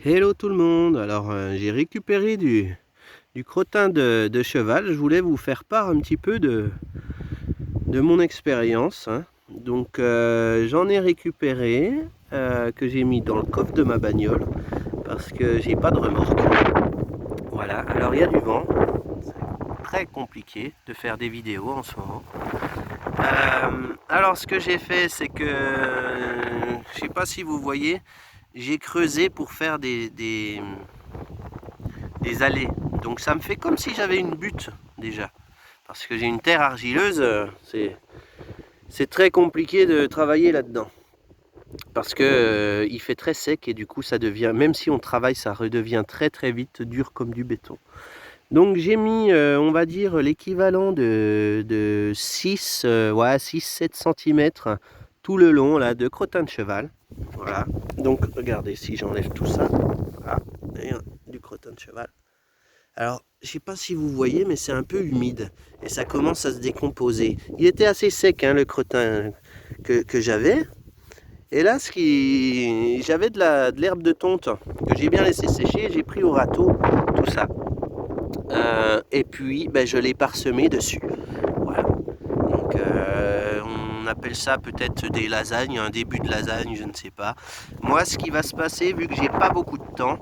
Hello tout le monde. Alors j'ai récupéré du crottin de cheval. Je voulais vous faire part un petit peu de mon expérience, hein. Donc j'en ai récupéré, que j'ai mis dans le coffre de ma bagnole parce que j'ai pas de remorque. Voilà, alors il y a du vent. C'est très compliqué de faire des vidéos en ce moment. Alors ce que j'ai fait, c'est que je sais pas si vous voyez, j'ai creusé pour faire des allées. Donc ça me fait comme si j'avais une butte déjà. Parce que j'ai une terre argileuse, c'est très compliqué de travailler là-dedans. Parce que il fait très sec et du coup ça devient, même si on travaille, ça redevient très très vite dur comme du béton. Donc j'ai mis, on va dire, l'équivalent de 6, ouais, 6-7 cm tout le long là, de crottin de cheval. Voilà. Donc regardez, si j'enlève tout ça, voilà, et, du crottin de cheval. Alors, je ne sais pas si vous voyez, mais c'est un peu humide et ça commence à se décomposer. Il était assez sec, hein, le crottin que j'avais. Et là, j'avais de l'herbe de tonte que j'ai bien laissé sécher. J'ai pris au râteau tout ça. Et puis, ben, je l'ai parsemé dessus. Voilà. Donc, on appelle ça peut-être des lasagnes, un début de lasagne, je ne sais pas. Moi, ce qui va se passer, vu que j'ai pas beaucoup de temps,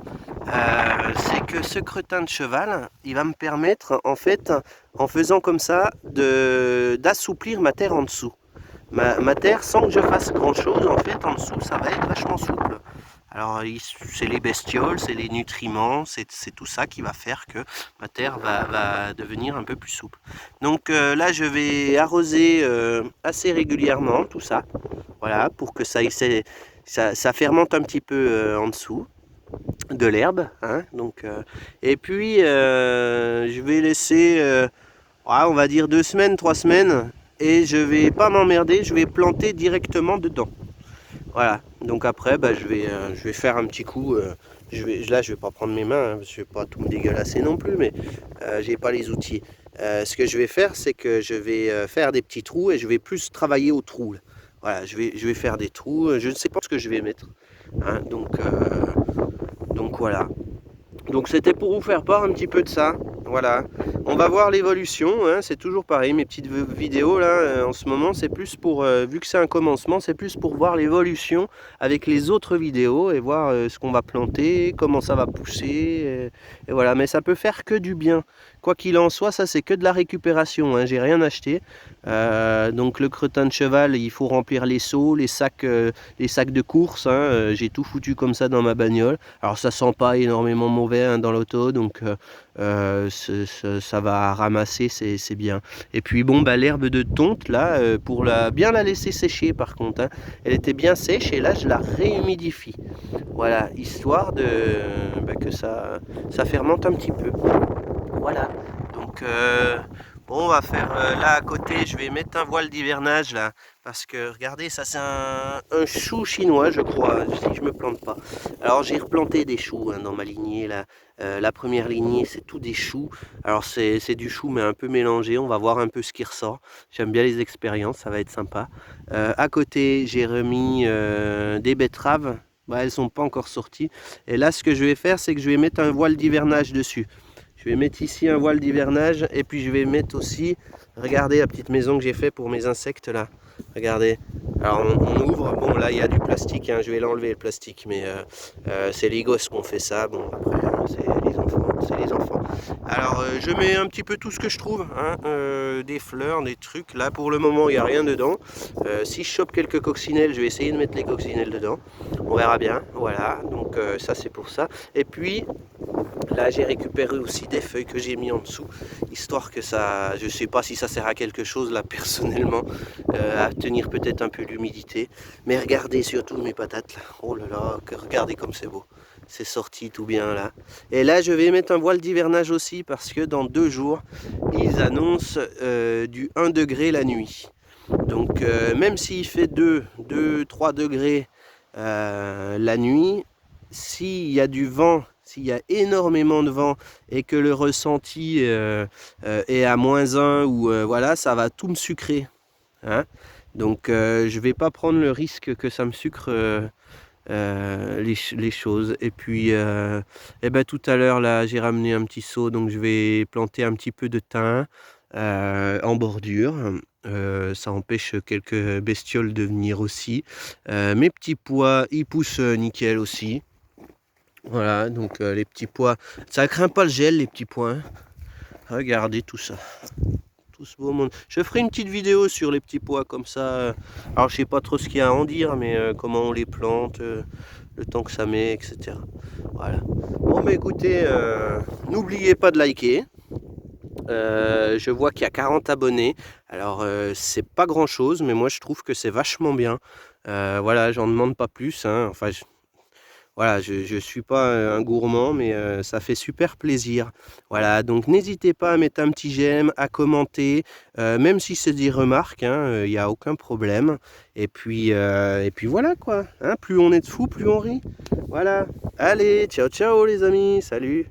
c'est que ce crottin de cheval, il va me permettre, en fait, en faisant comme ça, d'assouplir ma terre en dessous. Ma terre, sans que je fasse grand chose, en fait, en dessous, ça va être vachement souple. Alors, c'est les bestioles, c'est les nutriments, c'est tout ça qui va faire que ma terre va devenir un peu plus souple. Donc là, je vais arroser assez régulièrement tout ça, voilà, pour que ça fermente un petit peu en dessous de l'herbe, hein, donc, et puis je vais laisser, ouais, on va dire 2 semaines, 3 semaines, et je vais pas m'emmerder, je vais planter directement dedans. Voilà, donc après je vais faire un petit coup, là je vais pas prendre mes mains, hein, je vais pas tout me dégueulasser non plus, mais j'ai pas les outils. Ce que je vais faire, c'est que je vais faire des petits trous et je vais plus travailler au trou. Là. Voilà, je vais faire des trous, je ne sais pas ce que je vais mettre, hein, donc voilà. Donc c'était pour vous faire part un petit peu de ça. Voilà. On va voir l'évolution, hein, c'est toujours pareil, mes petites vidéos là, en ce moment, c'est plus pour, vu que c'est un commencement, c'est plus pour voir l'évolution avec les autres vidéos et voir ce qu'on va planter, comment ça va pousser, et voilà. Mais ça peut faire que du bien. Quoi qu'il en soit, ça c'est que de la récupération, hein, j'ai rien acheté. Donc le crottin de cheval, il faut remplir les seaux, les sacs de course, hein, j'ai tout foutu comme ça dans ma bagnole. Alors ça sent pas énormément mauvais, hein, dans l'auto, donc ça va ramasser, c'est bien. Et puis bon, bah, l'herbe de tonte là, pour bien la laisser sécher par contre, hein, elle était bien sèche et là je la réhumidifie. Voilà, histoire que ça fermente un petit peu. Voilà, donc bon, on va faire là à côté, je vais mettre un voile d'hivernage là, parce que regardez, ça c'est un chou chinois, je crois, si je me plante pas. Alors j'ai replanté des choux, hein, dans ma lignée là. La première lignée, c'est tout des choux. Alors c'est du chou mais un peu mélangé, on va voir un peu ce qui ressort. J'aime bien les expériences, ça va être sympa. À côté, j'ai remis des betteraves. Bah, elles sont pas encore sorties. Et là, ce que je vais faire, c'est que je vais mettre un voile d'hivernage dessus. Je vais mettre ici un voile d'hivernage et puis je vais mettre aussi, regardez la petite maison que j'ai fait pour mes insectes là. Regardez, alors on ouvre, bon là il y a du plastique, hein, je vais l'enlever le plastique, mais c'est les gosses qui ont fait ça, bon après c'est les enfants. Alors je mets un petit peu tout ce que je trouve, hein, des fleurs, des trucs, là pour le moment il n'y a rien dedans. Si je chope quelques coccinelles, je vais essayer de mettre les coccinelles dedans, on verra bien, voilà, donc ça c'est pour ça. Et puis là j'ai récupéré aussi des feuilles que j'ai mis en dessous, histoire que ça, je sais pas si ça sert à quelque chose là personnellement, à tenir peut-être un peu l'humidité. Mais regardez surtout mes patates là, oh là là, regardez comme c'est beau. C'est sorti tout bien là. Et là je vais mettre un voile d'hivernage aussi parce que dans 2 jours, ils annoncent du 1 degré la nuit. Donc même s'il fait 2-3 degrés la nuit, s'il y a du vent, s'il y a énormément de vent et que le ressenti est à -1 ou voilà, ça va tout me sucrer, hein. Donc je vais pas prendre le risque que ça me sucre les choses. Et puis et ben, tout à l'heure là j'ai ramené un petit seau, donc je vais planter un petit peu de thym en bordure. Ça empêche quelques bestioles de venir aussi. Mes petits pois ils poussent nickel aussi. Voilà, donc les petits pois, ça craint pas le gel les petits pois, hein. Regardez tout ça, tout ce beau monde. Je ferai une petite vidéo sur les petits pois comme ça. Alors je sais pas trop ce qu'il y a à en dire, mais comment on les plante, le temps que ça met, etc. Voilà. Bon bah écoutez, n'oubliez pas de liker. Je vois qu'il y a 40 abonnés. Alors c'est pas grand chose, mais moi je trouve que c'est vachement bien. Voilà, j'en demande pas plus, hein. Enfin, voilà, je suis pas un gourmand, mais ça fait super plaisir. Voilà, donc n'hésitez pas à mettre un petit j'aime, à commenter, même si c'est des remarques, hein, il n'y a aucun problème. Et puis voilà quoi, hein, plus on est de fous, plus on rit. Voilà, allez, ciao ciao les amis, salut.